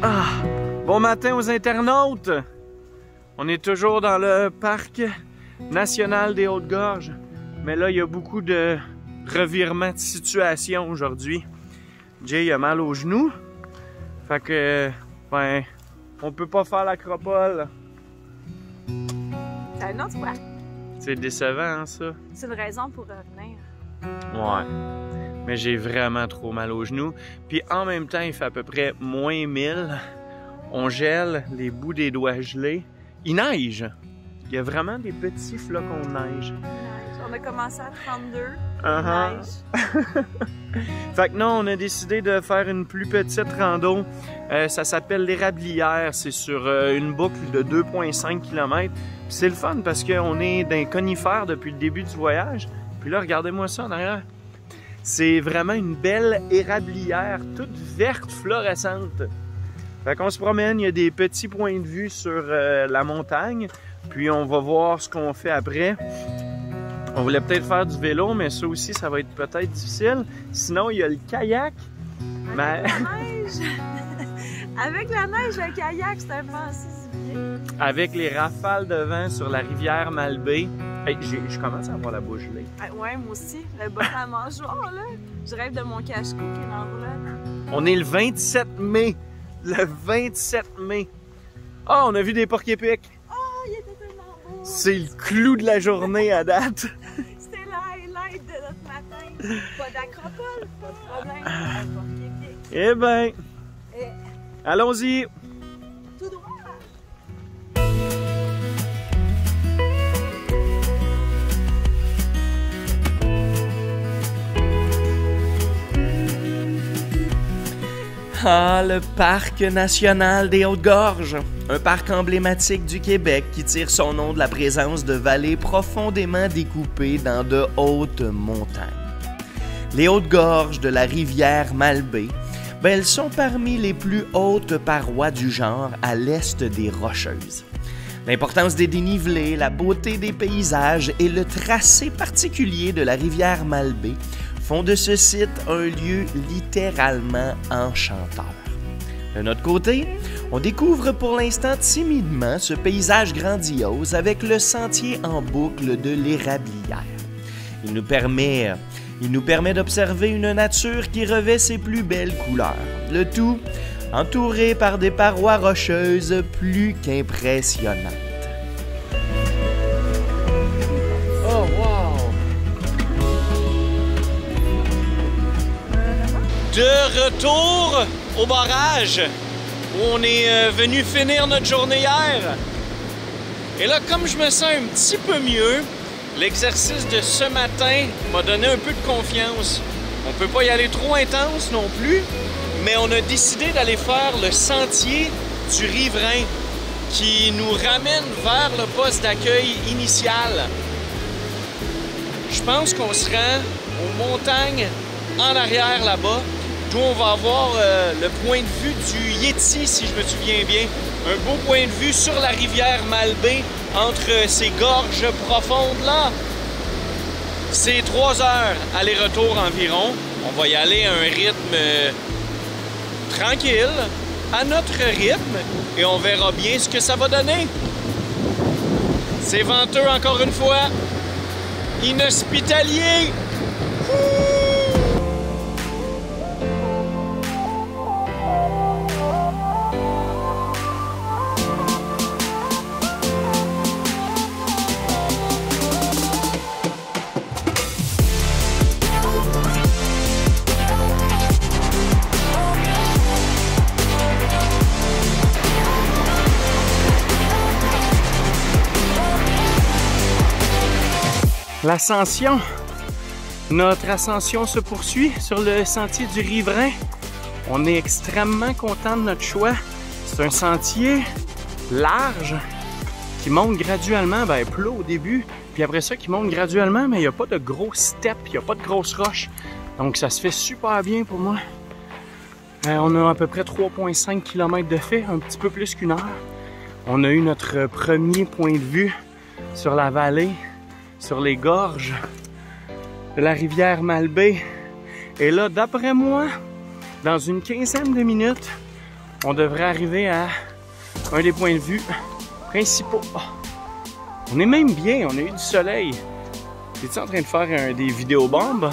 Ah, bon matin aux internautes! On est toujours dans le parc national des Hautes-Gorges, mais là, il y a beaucoup de revirements de situation aujourd'hui. Jay a mal au genou, fait que, ben, on peut pas faire l'acropole. C'est une autre fois. C'est décevant, hein, ça? C'est une raison pour revenir. Ouais. Mais j'ai vraiment trop mal au genou. Puis en même temps, il fait à peu près moins 1000. On gèle, les bouts des doigts gelés. Il neige. Il y a vraiment des petits flocons de neige. On a commencé à 32. Neige. Fait que non, on a décidé de faire une plus petite rando. Ça s'appelle l'Érablière. C'est sur une boucle de 2,5 km. C'est le fun parce qu'on est dans les conifères depuis le début du voyage. Puis là, regardez-moi ça en arrière. C'est vraiment une belle érablière, toute verte, fluorescente. Fait qu'on se promène, il y a des petits points de vue sur la montagne. Puis on va voir ce qu'on fait après. On voulait peut-être faire du vélo, mais ça aussi, ça va être peut-être difficile. Sinon, il y a le kayak. Avec la neige! Avec la neige, le kayak, c'est un pensée si bien. Avec les rafales de vent sur la rivière Malbaie. Hey, je commence à avoir la bouche gelée. Ouais, moi aussi. Le bas à mâchoire, là. Je rêve de mon cache-cou qui est l'enveloppe. On est le 27 mai. Le 27 mai. Ah, on a vu des porc-épics. Oh, il était tellement beau. C'est le clou de la journée à date. C'était le highlight de notre matin. Pas d'acropole, pas de problème. Un porc-épic. Eh ben, allons-y. Tout droit. Ah, le parc national des Hautes-Gorges, un parc emblématique du Québec qui tire son nom de la présence de vallées profondément découpées dans de hautes montagnes. Les Hautes-Gorges de la rivière Malbaie, elles sont parmi les plus hautes parois du genre à l'est des Rocheuses. L'importance des dénivelés, la beauté des paysages et le tracé particulier de la rivière Malbaie font de ce site un lieu littéralement enchanteur. De notre côté, on découvre pour l'instant timidement ce paysage grandiose avec le sentier en boucle de l'Érablière. Il nous permet d'observer une nature qui revêt ses plus belles couleurs, le tout entouré par des parois rocheuses plus qu'impressionnantes. Oh wow! De retour au barrage où on est venu finir notre journée hier. Et là, comme je me sens un petit peu mieux, l'exercice de ce matin m'a donné un peu de confiance. On peut pas y aller trop intense non plus, mais on a décidé d'aller faire le sentier du riverain qui nous ramène vers le poste d'accueil initial. Je pense qu'on se rend aux montagnes en arrière là-bas, d'où on va avoir le point de vue du Yéti, si je me souviens bien. Un beau point de vue sur la rivière Malbaie, entre ces gorges profondes-là. C'est 3 heures aller-retour environ. On va y aller à un rythme tranquille, à notre rythme, et on verra bien ce que ça va donner. C'est venteux encore une fois. Inhospitalier. L'ascension. Notre ascension se poursuit sur le sentier du riverain. On est extrêmement content de notre choix. C'est un sentier large qui monte graduellement, plat au début, puis après ça qui monte graduellement, mais il n'y a pas de gros steps, il n'y a pas de grosses roches. Donc ça se fait super bien pour moi. On a à peu près 3,5 km de fait, un petit peu plus qu'une heure. On a eu notre premier point de vue sur la vallée, sur les gorges. de la rivière Malbaie. Et là, d'après moi, dans une quinzaine de minutes, on devrait arriver à un des points de vue principaux. Oh, on est même bien, on a eu du soleil. Es-tu en train de faire des vidéobombes?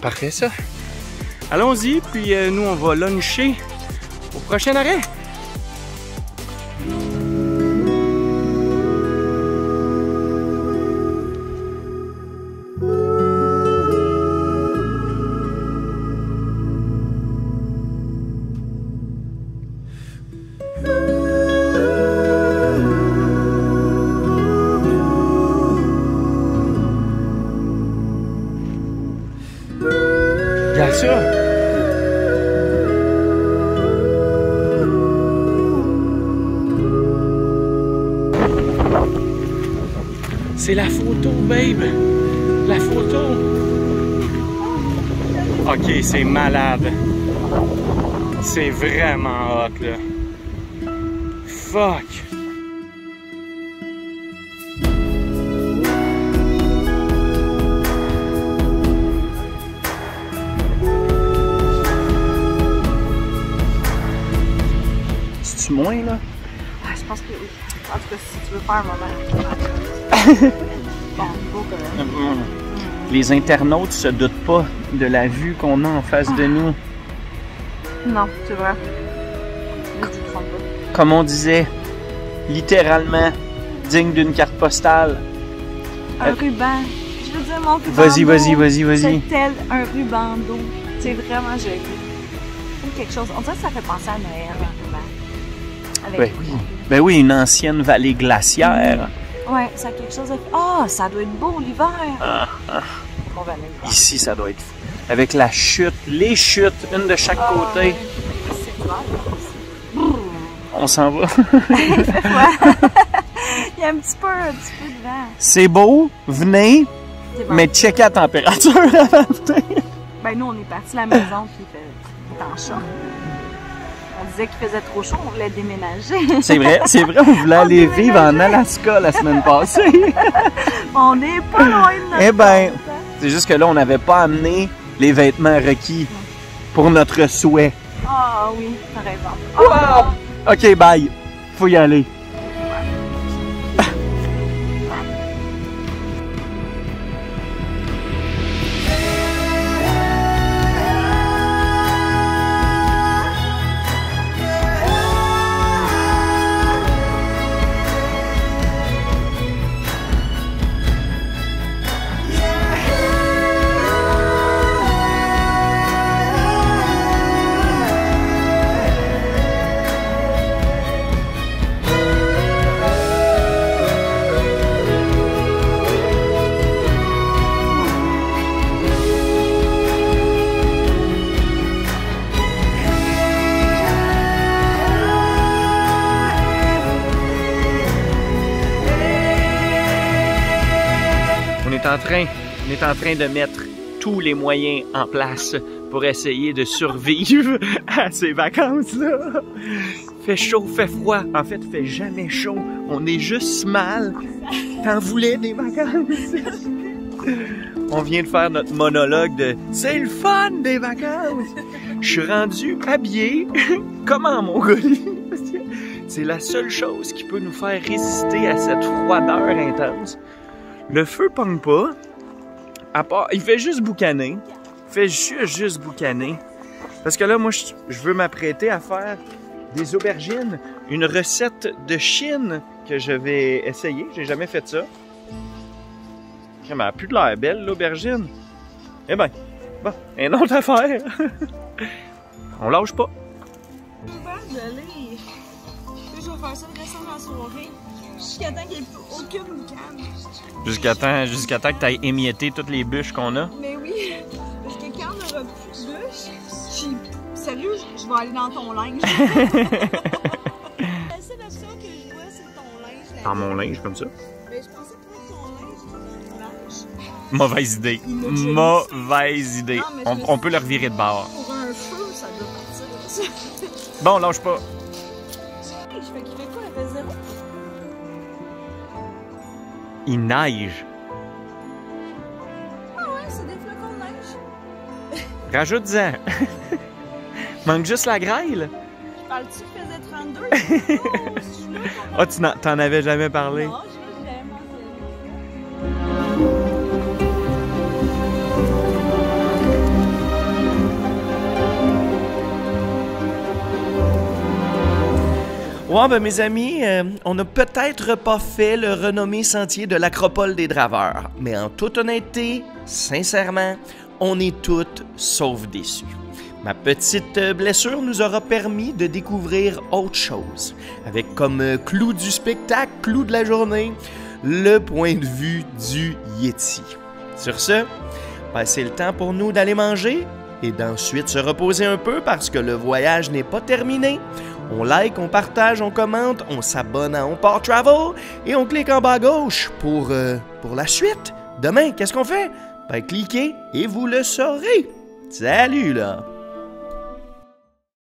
Parfait ça. Allons-y, puis nous on va luncher au prochain arrêt. Regarde ça! C'est la photo, babe! La photo! Ok, c'est malade! C'est vraiment hot, là! Fuck! C'est-tu moins, là? Ah, je pense que oui. En tout cas, si tu veux faire un moment. Bon, beau quand même. Les internautes se doutent pas de la vue qu'on a en face de nous. Non, c'est vrai. Ils ne font pas. Comme on disait, littéralement, digne d'une carte postale. Un ruban. Je veux dire, mon ruban. Vas-y. C'est tel un ruban d'eau. C'est vraiment joli. Comme quelque chose. On dirait que ça fait penser à Noël, un ruban. Avec Ben oui, une ancienne vallée glaciaire. Ouais, ça a quelque chose de... Ah, ça doit être beau l'hiver. On va aller le voir. Ici, ça doit être fou. Avec la chute, les chutes, une de chaque côté. C'est clair. On s'en va. Il y a un petit peu de vent. C'est beau, venez, Bon. mais checkez la température avant de venir. Ben nous, on est parti à la maison puis il était en short. On disait qu'il faisait trop chaud, on voulait déménager. C'est vrai, on voulait aller vivre en Alaska la semaine passée. On n'est pas loin de notre Eh ben, compte, hein. c'est juste que là, on n'avait pas amené les vêtements requis pour notre souhait. Ah oui, t'as raison. Wow! Ok, bye. Faut y aller. On est en train de mettre tous les moyens en place pour essayer de survivre à ces vacances-là. Fait chaud, fait froid. En fait, fait jamais chaud. On est juste mal. T'en voulais des vacances? On vient de faire notre monologue de « C'est le fun des vacances! » Je suis rendu habillé comme en Mongolie. C'est la seule chose qui peut nous faire résister à cette froideur intense. Le feu pogne pas, à part, il fait juste boucaner. Il fait juste boucaner. Parce que là, moi, je veux m'apprêter à faire des aubergines. Une recette de Chine que je vais essayer. J'ai jamais fait ça. Elle a plus de l'air belle, l'aubergine. Eh ben, bon, une autre affaire. On lâche pas. Je vais faire ça le restant de la soirée. Jusqu'à temps qu'il n'y ait plus aucune boucane. Jusqu'à temps que tu ailles émietter toutes les bûches qu'on a. Mais oui, parce que quand on n'aura plus de bûches, sérieux, je vais aller dans ton linge. La seule option que je vois, c'est ton linge. Dans mon linge, comme ça. Mais je pensais que ton linge, blanche. Mauvaise idée. Mauvaise idée. On peut le revirer de bord. Pour un feu, ça doit partir. Bon, lâche pas. Je fais qu'il fait quoi, elle fait zéro? Il neige. Ah ouais, c'est des flocons de neige. Rajoute-en. Manque juste la grêle. Je parle-tu qu'il faisait 32? Oh, je suis là. Ah, tu t'en avais jamais parlé. Non, je l'ai jamais Ouais, ben mes amis, on n'a peut-être pas fait le renommé sentier de l'Acropole des Draveurs, mais en toute honnêteté, sincèrement, on est toutes sauf déçus. Ma petite blessure nous aura permis de découvrir autre chose, avec comme clou du spectacle, clou de la journée, le point de vue du Yéti. Sur ce, ben, c'est le temps pour nous d'aller manger et d'ensuite se reposer un peu parce que le voyage n'est pas terminé. On like, on partage, on commente, on s'abonne à On Part Travel et on clique en bas à gauche pour la suite. Demain, qu'est-ce qu'on fait? Ben, cliquez et vous le saurez. Salut là!